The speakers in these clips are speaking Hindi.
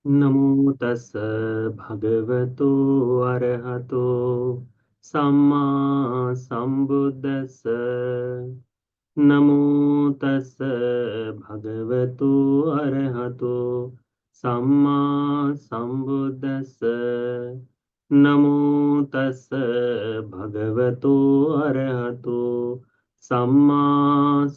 नमो तस् भगवतो अरहतो सम्मा संबुद्दस्स। नमो तस् भगवतो अरहतो सम्मा संबुद्दस्स। नमो तस् भगवतो अरहतो सम्मा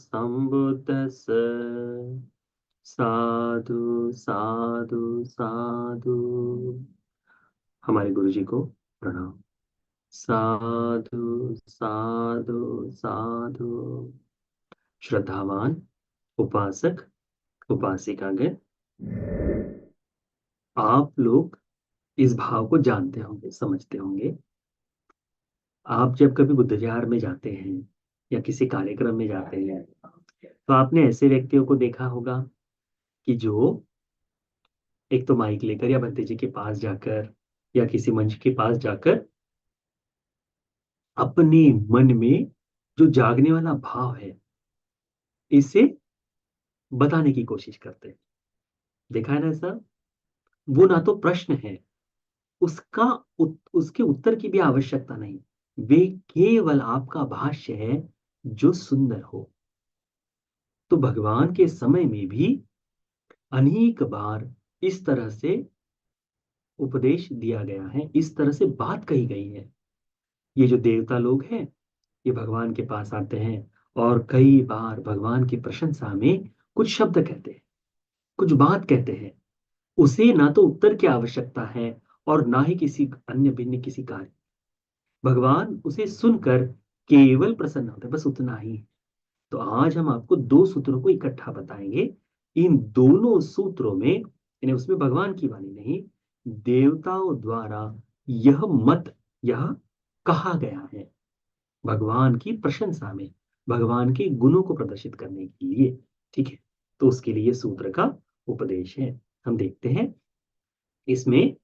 संबुद्दस्स। साधु साधु साधु। हमारे गुरु जी को प्रणाम। साधु साधु साधु। श्रद्धावान उपासक उपासिकागण, आप लोग इस भाव को जानते होंगे, समझते होंगे। आप जब कभी बुद्ध विहार में जाते हैं या किसी कार्यक्रम में जाते हैं तो आपने ऐसे व्यक्तियों को देखा होगा कि जो एक तो माइक लेकर या भंते जी के पास जाकर या किसी मंच के पास जाकर अपने मन में जो जागने वाला भाव है इसे बताने की कोशिश करते हैं। देखा है ना ऐसा? वो ना तो प्रश्न है, उसका उसके उत्तर की भी आवश्यकता नहीं। वे केवल आपका भाष्य है जो सुंदर हो। तो भगवान के समय में भी अनेक बार इस तरह से उपदेश दिया गया है, इस तरह से बात कही गई है। ये जो देवता लोग हैं ये भगवान के पास आते हैं और कई बार भगवान की प्रशंसा में कुछ शब्द कहते हैं, कुछ बात कहते हैं। उसे ना तो उत्तर की आवश्यकता है और ना ही किसी अन्य भिन्न किसी कार्य। भगवान उसे सुनकर केवल प्रसन्न होते हैं, बस उतना ही। तो आज हम आपको दो सूत्रों को इकट्ठा बताएंगे। इन दोनों सूत्रों में, यानी उसमें भगवान की वाणी नहीं, देवताओं द्वारा यह मत, यह कहा गया है भगवान की प्रशंसा में, भगवान के गुणों को प्रदर्शित करने के लिए। ठीक है, तो उसके लिए सूत्र का उपदेश है। हम देखते हैं। इसमें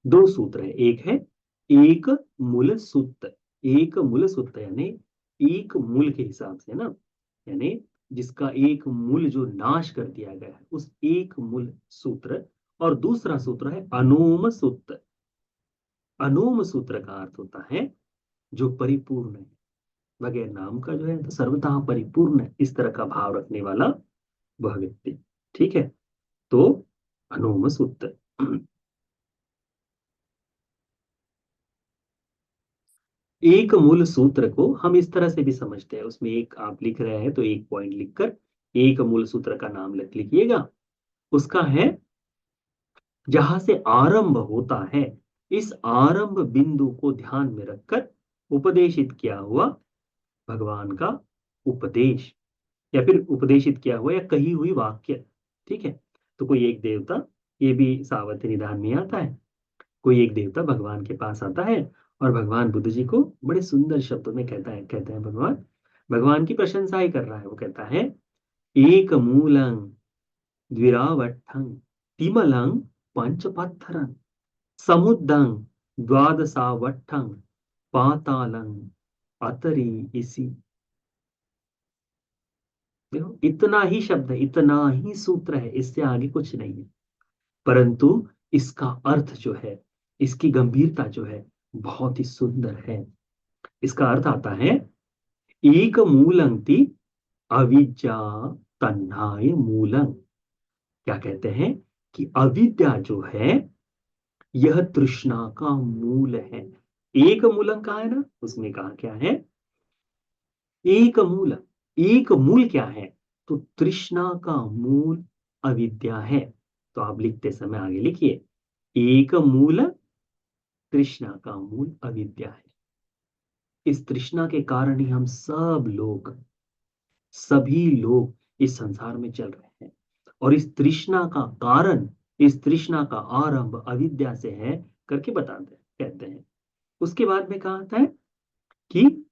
दो सूत्र है। एक है एक मूल सूत्र। एक मूल सूत्र यानी एक मूल के हिसाब से ना, यानी जिसका एक मूल जो नाश कर दिया गया है उस एक मूल सूत्र। और दूसरा सूत्र है अनोम सूत्र। अनोम सूत्र का अर्थ होता है जो परिपूर्ण है, बगैर नाम का जो है तो सर्वथा परिपूर्ण है, इस तरह का भाव रखने वाला वह व्यक्ति। ठीक है, तो अनोम सूत्र। एक मूल सूत्र को हम इस तरह से भी समझते हैं। उसमें एक आप लिख रहे हैं तो एक पॉइंट लिखकर एक मूल सूत्र का नाम लिखिएगा। उसका है जहां से आरंभ होता है, इस आरंभ बिंदु को ध्यान में रखकर उपदेशित किया हुआ भगवान का उपदेश, या फिर उपदेशित किया हुआ या कही हुई वाक्य। ठीक है, तो कोई एक देवता, ये भी सावध निदान में आता है, कोई एक देवता भगवान के पास आता है और भगवान बुद्ध जी को बड़े सुंदर शब्दों में कहते हैं भगवान, भगवान की प्रशंसा ही कर रहा है। वो कहता है एक मूलं द्विरावट्ठं तिमलं पंचपत्थरं समुद्रं द्वादशावट्ठं पातालं अतरी इसी। देखो, इतना ही शब्द है, इतना ही सूत्र है, इससे आगे कुछ नहीं है। परंतु इसका अर्थ जो है, इसकी गंभीरता जो है बहुत ही सुंदर है। इसका अर्थ आता है एक मूलंति अविद्या तन्हाय मूलं। क्या कहते हैं कि अविद्या जो है यह तृष्णा का मूल है। एक मूलम कहा है ना, उसमें कहा क्या है? एक मूल। एक मूल क्या है? तो तृष्णा का मूल अविद्या है। तो आप लिखते समय आगे लिखिए, एक मूल तृष्णा का मूल अविद्या है। इस तृष्णा के कारण ही हम सभी लोग इस संसार में चल रहे हैं। और इस तृष्णा का कारण, इस तृष्णा का आरंभ अविद्या से है करके बताते हैं, कहते हैं। उसके बाद में कहा आता है कि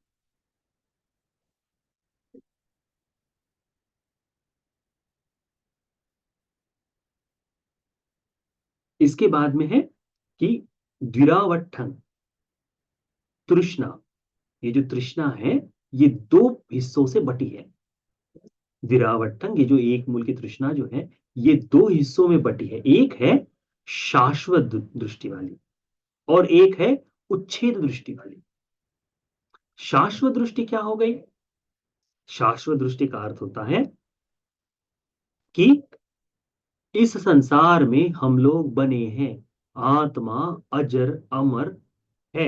इसके बाद में है कि द्विरावट्ठन तृष्णा। ये जो तृष्णा है ये दो हिस्सों से बटी है। विरावट्टंग, ये जो एक मूल की तृष्णा जो है ये दो हिस्सों में बटी है। एक है शाश्वत दृष्टि वाली, और एक है उच्छेद दृष्टि वाली। शाश्वत दृष्टि क्या हो गई? शाश्वत दृष्टि का अर्थ होता है कि इस संसार में हम लोग बने हैं, आत्मा अजर अमर है,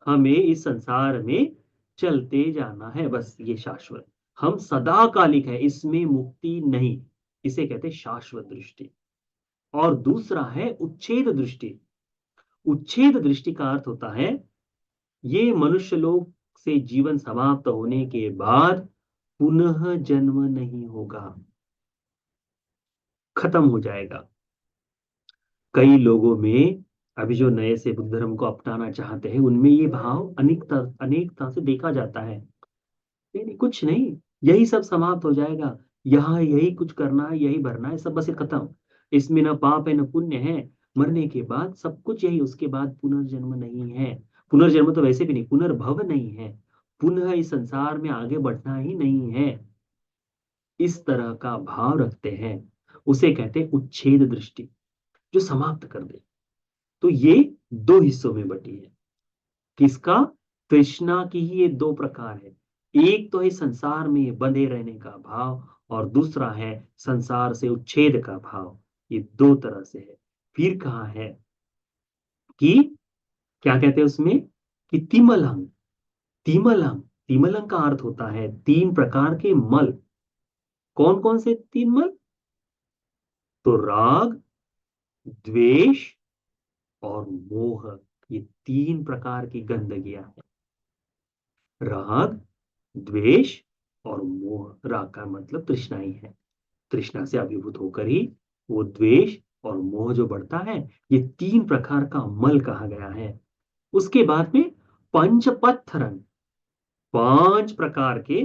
हमें इस संसार में चलते जाना है, बस ये शाश्वत। हम सदाकालिक है, इसमें मुक्ति नहीं। इसे कहते हैं शाश्वत दृष्टि। और दूसरा है उच्छेद दृष्टि। उच्छेद दृष्टि का अर्थ होता है ये मनुष्य लोक से जीवन समाप्त होने के बाद पुनः जन्म नहीं होगा, खत्म हो जाएगा। कई लोगों में अभी जो नए से बुद्ध धर्म को अपनाना चाहते हैं उनमें ये भाव अनेकता से देखा जाता है। नहीं नहीं, कुछ नहीं, यही सब समाप्त हो जाएगा, यहाँ यही कुछ करना है, यही भरना है, सब बस ये खत्म। इसमें न पाप है न पुण्य है, मरने के बाद सब कुछ यही, उसके बाद पुनर्जन्म नहीं है। पुनर्जन्म तो वैसे भी नहीं, पुनर्भव नहीं है, पुनः इस संसार में आगे बढ़ना ही नहीं है, इस तरह का भाव रखते हैं। उसे कहते हैं उच्छेद दृष्टि, जो समाप्त कर दे। तो ये दो हिस्सों में बटी है। किसका? तृष्णा की ही ये दो प्रकार है। एक तो है संसार में बंधे रहने का भाव, और दूसरा है संसार से उच्छेद का भाव। ये दो तरह से है। फिर कहा है कि क्या कहते हैं उसमें, कि तिमलंग। तिमलंग, तिमलंग का अर्थ होता है तीन प्रकार के मल। कौन कौन से तीन मल? तो राग, द्वेष और मोह, ये तीन प्रकार की गंदगियां हैं। राग, द्वेष और मोह। राग का मतलब तृष्णा ही है, तृष्णा से अभिभूत होकर ही वो द्वेष और मोह जो बढ़ता है, ये तीन प्रकार का मल कहा गया है। उसके बाद में पंचपत्थरन, पांच प्रकार के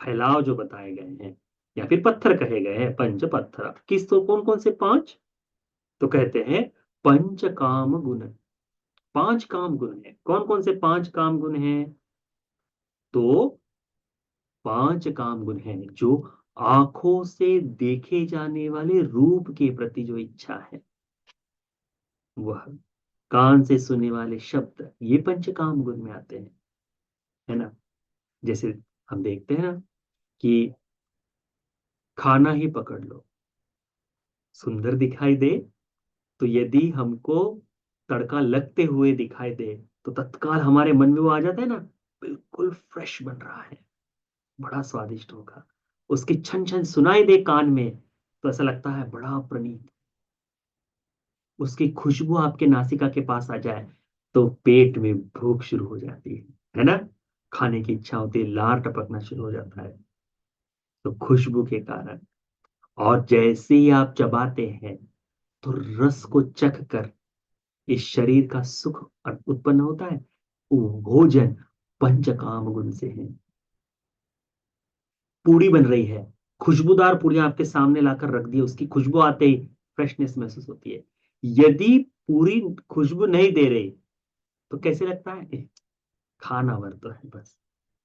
फैलाव जो बताए गए हैं, या फिर पत्थर कहे गए हैं पंच पत्थर। किस, तो कौन कौन से पांच? तो कहते हैं पंच काम गुण। पांच काम गुण है। कौन कौन से पांच काम गुण हैं? तो पांच काम गुण हैं जो आंखों से देखे जाने वाले रूप के प्रति जो इच्छा है वह, कान से सुनने वाले शब्द, ये पंच काम गुण में आते हैं, है ना। जैसे हम देखते हैं ना कि खाना ही पकड़ लो, सुंदर दिखाई दे, तो यदि हमको तड़का लगते हुए दिखाई दे तो तत्काल हमारे मन में वो आ जाता है ना, बिल्कुल फ्रेश बन रहा है, बड़ा स्वादिष्ट होगा। उसकी छन छन सुनाई दे कान में तो ऐसा लगता है बड़ा प्रनीत। उसकी खुशबू आपके नासिका के पास आ जाए तो पेट में भूख शुरू हो जाती है ना, खाने की इच्छा होती है, लार टपकना शुरू हो जाता है, तो खुशबू के कारण। और जैसे ही आप चबाते हैं तो रस को चख कर इस शरीर का सुख उत्पन्न होता है। वो भोजन पंचकाम गुण से है। पूड़ी बन रही है, खुशबूदार पूरी आपके सामने लाकर रख दी, उसकी खुशबू आते ही फ्रेशनेस महसूस होती है। यदि पूरी खुशबू नहीं दे रही तो कैसे लगता है? खाना भर तो है बस,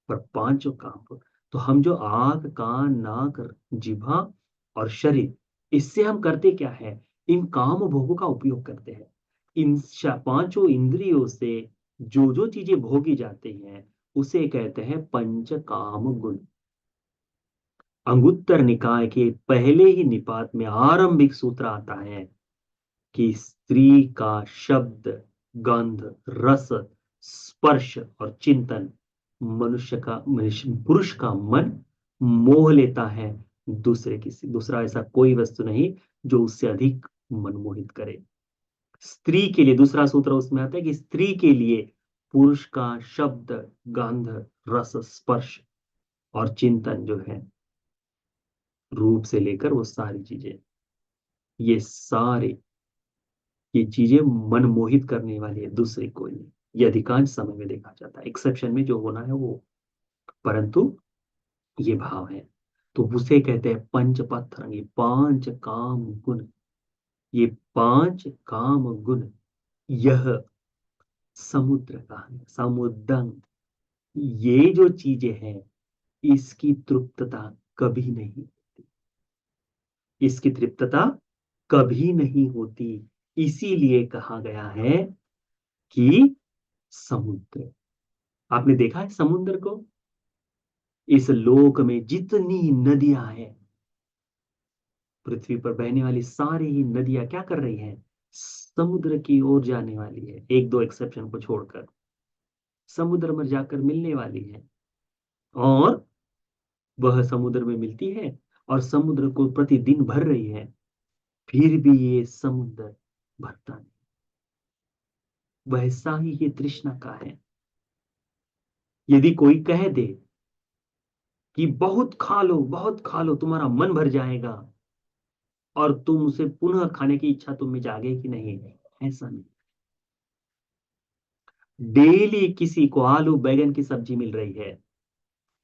पर पांचों काम को। तो हम जो आंख, कान, नाक, जिह्वा और शरीर, इससे हम करते क्या है? इन काम भोगों का उपयोग करते हैं। इन पांचों इंद्रियों से जो जो चीजें भोगी जाती हैं उसे कहते हैं पंच काम गुण। अंगुत्तर निकाय के पहले ही निपात में आरंभिक सूत्र आता है कि स्त्री का शब्द, गंध, रस, स्पर्श और चिंतन पुरुष का मन मोह लेता है। दूसरा ऐसा कोई वस्तु नहीं जो उससे अधिक मनमोहित करे। स्त्री के लिए दूसरा सूत्र उसमें आता है कि स्त्री के लिए पुरुष का शब्द, गंध, रस, स्पर्श और चिंतन जो है, रूप से लेकर वो सारी चीजें, ये सारे, ये चीजें मनमोहित करने वाली है, दूसरी कोई नहीं। ये अधिकांश समय में देखा जाता है, एक्सेप्शन में जो होना है वो, परंतु ये भाव है। तो उसे कहते हैं पंचपत्र, ये पांच काम गुण। ये पांच काम गुण, यह समुद्र का है, समुद्रं। ये जो चीजें हैं इसकी तृप्तता कभी नहीं, इसकी तृप्तता कभी नहीं होती, इसीलिए कहा गया है कि समुद्र। आपने देखा है समुद्र को? इस लोक में जितनी नदियां हैं, पृथ्वी पर बहने वाली सारी ही नदियां क्या कर रही हैं? समुद्र की ओर जाने वाली है, एक दो एक्सेप्शन को छोड़कर। समुद्र में जाकर मिलने वाली है, और वह समुद्र में मिलती है और समुद्र को प्रतिदिन भर रही है। फिर भी ये समुद्र भरता नहीं। वैसा ही ये तृष्णा का है। यदि कोई कह दे कि बहुत खा लो तुम्हारा मन भर जाएगा, और तुम उसे पुनः खाने की इच्छा तुम में जागेगी नहीं, ऐसा नहीं। डेली किसी को आलू बैगन की सब्जी मिल रही है,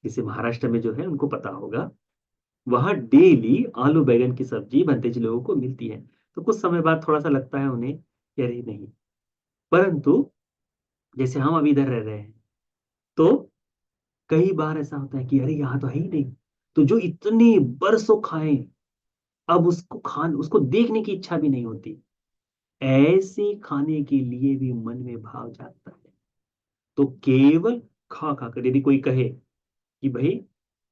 जैसे महाराष्ट्र में जो है उनको पता होगा, वहां डेली आलू बैगन की सब्जी भंतेज लोगों को मिलती है। तो कुछ समय बाद थोड़ा सा लगता है उन्हें कि अरे नहीं। परंतु जैसे हम अभी इधर रह रहे हैं, तो कई बार ऐसा होता है कि अरे यहाँ तो है ही नहीं, तो जो इतने बरसों खाए, अब उसको देखने की इच्छा भी नहीं होती। ऐसे खाने के लिए भी मन में भाव जागता है। तो केवल खा खा कर यदि कोई कहे कि भाई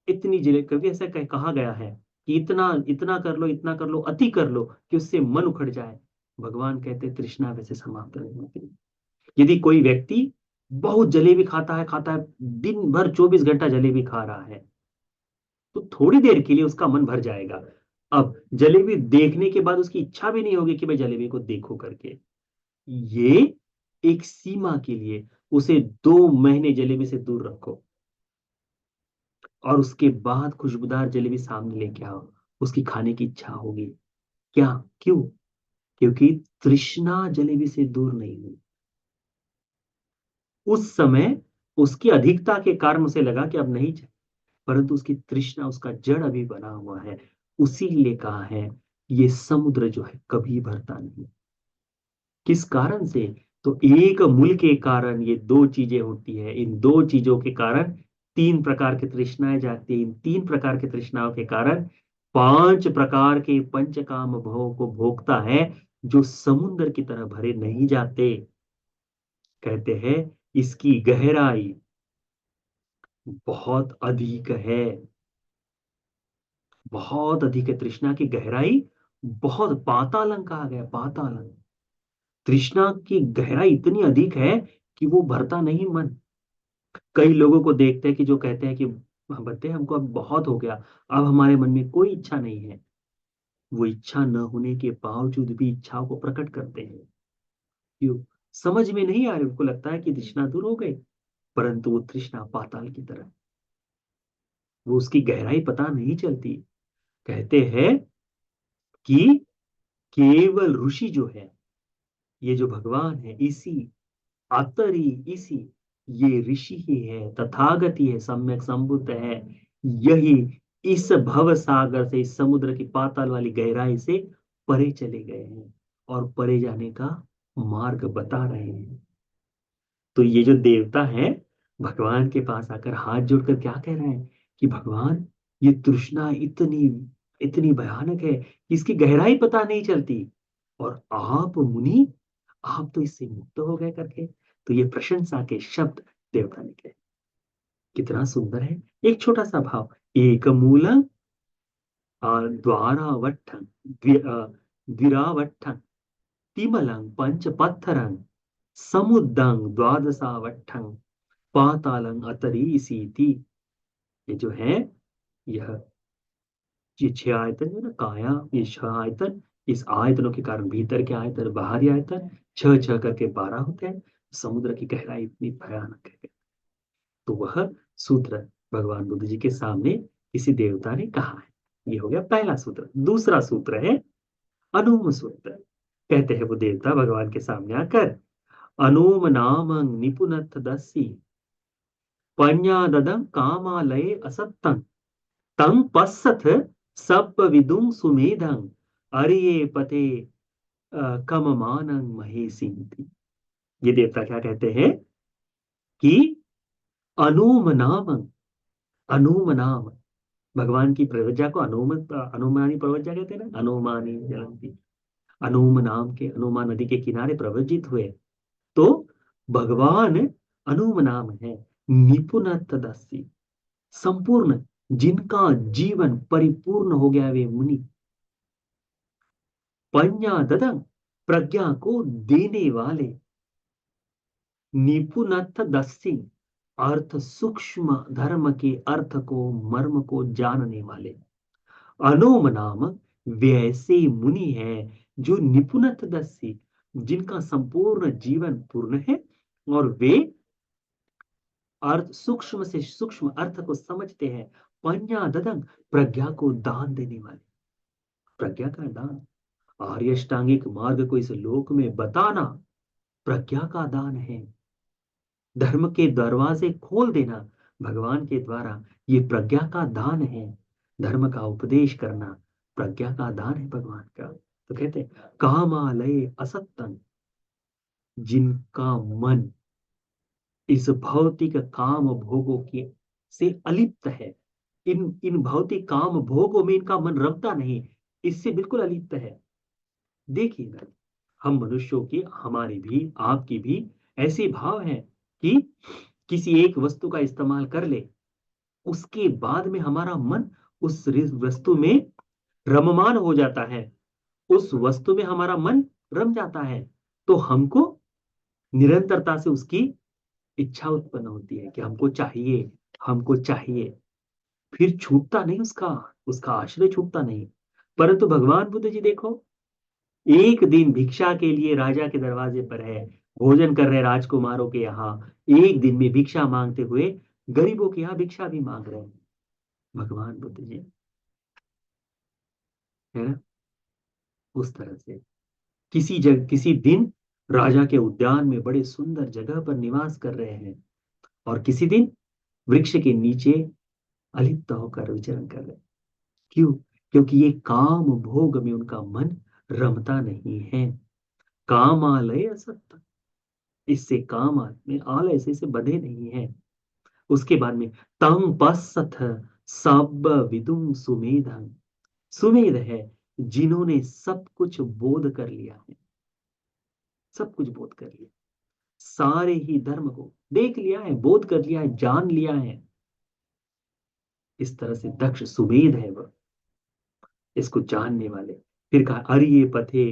इतनी जले, कभी ऐसा कहा गया है कि इतना इतना कर लो, इतना कर लो, अति कर लो कि उससे मन उखड़ जाए। भगवान कहते तृष्णा वैसे समाप्त नहीं होती। यदि कोई व्यक्ति बहुत जलेबी खाता है, दिन भर 24 घंटा जलेबी खा रहा है, तो थोड़ी देर के लिए उसका मन भर जाएगा। अब जलेबी देखने के बाद उसकी इच्छा भी नहीं होगी कि मैं जलेबी को देखूं करके। ये एक सीमा के लिए उसे 2 महीने जलेबी से दूर रखो, और उसके बाद खुशबूदार जलेबी सामने लेके आओ, उसकी खाने की इच्छा होगी। क्या? क्यों? क्योंकि तृष्णा जलेबी से दूर नहीं हुई। उस समय उसकी अधिकता के कारण उसे लगा कि अब नहीं चाहिए, परंतु उसकी तृष्णा, उसका जड़ अभी बना हुआ है। उसीलिए कहा है ये समुद्र जो है कभी भरता नहीं। किस कारण से? तो एक मूल के कारण ये दो चीजें होती है। इन दो चीजों के कारण 3 प्रकार की तृष्णाएं जागती है। इन 3 प्रकार की तृष्णाओं के कारण 5 प्रकार के पंचकाम भोग को भोगता है, जो समुद्र की तरह भरे नहीं जाते। कहते हैं इसकी गहराई बहुत अधिक है। बहुत अधिक है तृष्णा की गहराई। बहुत पातालम कहा गया, पातालम। तृष्णा की गहराई इतनी अधिक है कि वो भरता नहीं मन। कई लोगों को देखते हैं कि जो कहते हैं कि "हाँ, बते हमको अब बहुत हो गया, अब हमारे मन में कोई इच्छा नहीं है।" वो इच्छा न होने के बावजूद भी इच्छाओं को प्रकट करते हैं। क्यों? समझ में नहीं आ रही, उनको लगता है कि तृष्णा दूर हो गई, परंतु वो तृष्णा पाताल की तरह, वो उसकी गहराई पता नहीं चलती। कहते हैं कि केवल ऋषि जो है, ये जो भगवान है, अतरी इसी ये ऋषि ही है, तथागत ही है, सम्यक संबुद्ध है। यही इस भव सागर से, इस समुद्र की पाताल वाली गहराई से परे चले गए हैं, और परे जाने का मार्ग बता रहे हैं। तो ये जो देवता है, भगवान के पास आकर हाथ जोड़कर क्या कह रहे हैं कि भगवान, ये तृष्णा इतनी इतनी भयानक है कि इसकी गहराई पता नहीं चलती, और आप मुनि, आप तो इससे मुक्त हो गए करके। तो ये प्रशंसा के शब्द देवता ने कहे। कितना सुंदर है। एक छोटा सा भाव, एक मूल द्वारावट्ठं द्विरावट्ठं तिमलं पंच पत्थरं समुद्रं द्वादशावट्ठं पातालं अतरीसीति। ये जो है, यह ये 6 आयतन है ना, काया, ये 6 आयतन, इस आयतनों के कारण भीतर के आयतन, बाहरी आयतन, छह छह करके 12 होते हैं। समुद्र की गहराई इतनी भयानक है। तो वह सूत्र भगवान बुद्ध जी के सामने किसी देवता ने कहा है। ये हो गया पहला सूत्र। दूसरा सूत्र है अनुम सूत्र। कहते हैं वो देवता भगवान के सामने आकर, अनुम नाम निपुनथ दस्सी पन्याददं कामालय असत्तं तं पश्यथ सप्प विदुं सुमेधं अर्ये पते कममानं महेशिन्ति। ये देवता क्या कहते हैं कि अनुम नाम, अनुम नाम, भगवान की प्रवज्जा को अनुमानी प्रवज्जा कहते हैं ना, अनुमानी जलंती। अनुम नाम के अनुमा नदी के किनारे प्रव्रजित हुए। तो भगवान अनुम नाम है, निपुण तदस्सी, संपूर्ण, जिनका जीवन परिपूर्ण हो गया वे मुनि, पඤ्ञा ददं, प्रज्ञा को देने वाले, निपुणत दस्सी, अर्थ सूक्ष्म धर्म के अर्थ को मर्म को जानने वाले। अनोम नाम वे ऐसे मुनि हैं जो निपुणत दस्सी, जिनका संपूर्ण जीवन पूर्ण है, और वे अर्थ सूक्ष्म से सूक्ष्म अर्थ को समझते हैं। पඤ्ञा ददं, प्रज्ञा को दान देने वाले। प्रज्ञा का दान, आर्य अष्टांगिक मार्ग को इस लोक में बताना प्रज्ञा का दान है। धर्म के दरवाजे खोल देना भगवान के द्वारा, ये प्रज्ञा का दान है। धर्म का उपदेश करना प्रज्ञा का दान है भगवान का। तो कहते हैं कामालय असक्तन, जिनका मन इस भौतिक काम भोगों के से अलिप्त है, इन इन भौतिक काम भोगों में इनका मन रमता नहीं, इससे बिल्कुल अलिप्त है। देखिए ना, हम मनुष्यों की, हमारी भी आपकी भी ऐसे भाव हैं कि किसी एक वस्तु का इस्तेमाल कर ले, उसके बाद में हमारा मन उस वस्तु में रममान हो जाता है, उस वस्तु में हमारा मन रम जाता है। तो हमको निरंतरता से उसकी इच्छा उत्पन्न होती है कि हमको चाहिए, हमको चाहिए। फिर छूटता नहीं उसका, उसका आश्रय छूटता नहीं। परंतु भगवान बुद्ध जी देखो, एक दिन भिक्षा के लिए राजा के दरवाजे पर है, भोजन कर रहे राजकुमारों के यहाँ, एक दिन में भिक्षा मांगते हुए गरीबों के यहाँ भिक्षा भी मांग रहे हैं भगवान बुद्ध जी, है ना। उस तरह से किसी दिन राजा के उद्यान में बड़े सुंदर जगह पर निवास कर रहे हैं, और किसी दिन वृक्ष के नीचे अलिप्त होकर विचरण कर रहे हैं। क्यों? क्योंकि ये काम भोग में उनका मन रमता नहीं है। कामालय असक्त, इससे काम में आलय से बंधे नहीं है। उसके बाद में तम पश्यथ सब विदुम सुमेधं, सुमेध है जिन्होंने सब कुछ बोध कर लिया है, सब कुछ बोध कर लिया, सारे ही धर्म को देख लिया है, बोध कर लिया है, जान लिया है। इस तरह से दक्ष सुमेध है वह, इसको जानने वाले। फिर कहा अरिये पथे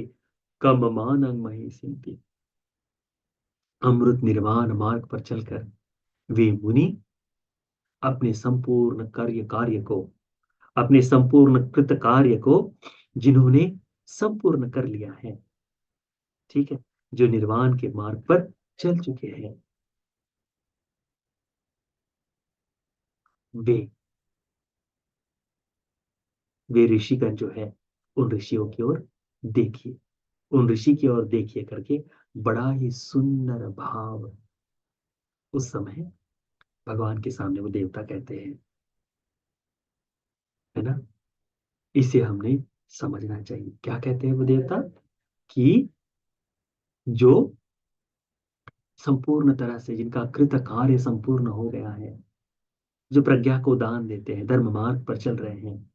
कम मानंग महेशिंति, अमृत निर्वाण मार्ग पर चलकर वे मुनि अपने संपूर्ण कार्य को, अपने संपूर्ण कृत कार्य को जिन्होंने संपूर्ण कर लिया है, ठीक है, जो निर्वाण के मार्ग पर चल चुके हैं, वे वे ऋषिगण जो है, उन ऋषियों की ओर देखिए, उन ऋषि की ओर देखिए करके बड़ा ही सुंदर भाव उस समय भगवान के सामने वो देवता कहते हैं, है ना। इसे हमने समझना चाहिए। क्या कहते हैं वो देवता? कि जो संपूर्ण तरह से, जिनका कृत कार्य संपूर्ण हो गया है, जो प्रज्ञा को दान देते हैं, धर्म मार्ग पर चल रहे हैं,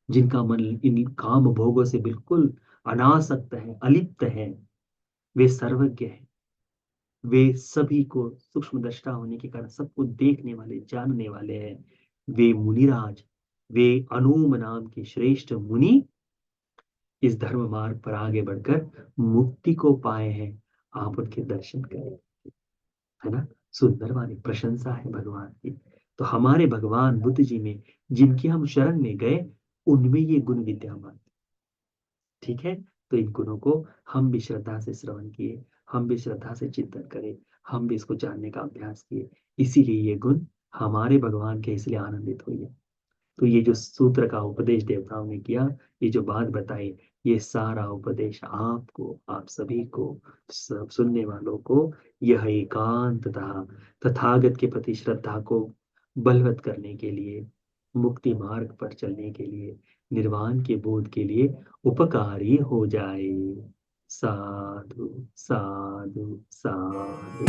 जिनका मन इन काम भोगों से बिल्कुल अनासक्त है, अलिप्त है, वे सर्वज्ञ हैं, वे सभी को सूक्ष्म दृष्टा होने के कारण सबको देखने वाले, जानने वाले हैं। वे मुनिराज, वे अनूम नाम के श्रेष्ठ मुनि इस धर्म मार्ग पर आगे बढ़कर मुक्ति को पाए हैं। आप उनके दर्शन करें, है ना। सुंदर वाली प्रशंसा है भगवान की। तो हमारे भगवान बुद्ध जी में, जिनकी हम शरण में गए, उनमें ये गुण विद्यमान, ठीक है। तो इन गुणों को हम भी श्रद्धा से श्रवण किए, हम भी श्रद्धा से चिंतन करें, हम भी इसको जानने का अभ्यास किए, इसीलिए ये गुण हमारे भगवान के, इसलिए आनंदित हुए। तो ये जो सूत्र का उपदेश देवताओं ने किया, ये जो बात बताई, ये सारा उपदेश आपको, आप सभी को, सब सुनने वालों को, यह एकांत तथागत के प्रति श्रद्धा को बलवत करने के लिए, मुक्ति मार्ग पर चलने के लिए, निर्वाण के बोध के लिए उपकारी हो जाए। साधु साधु साधु।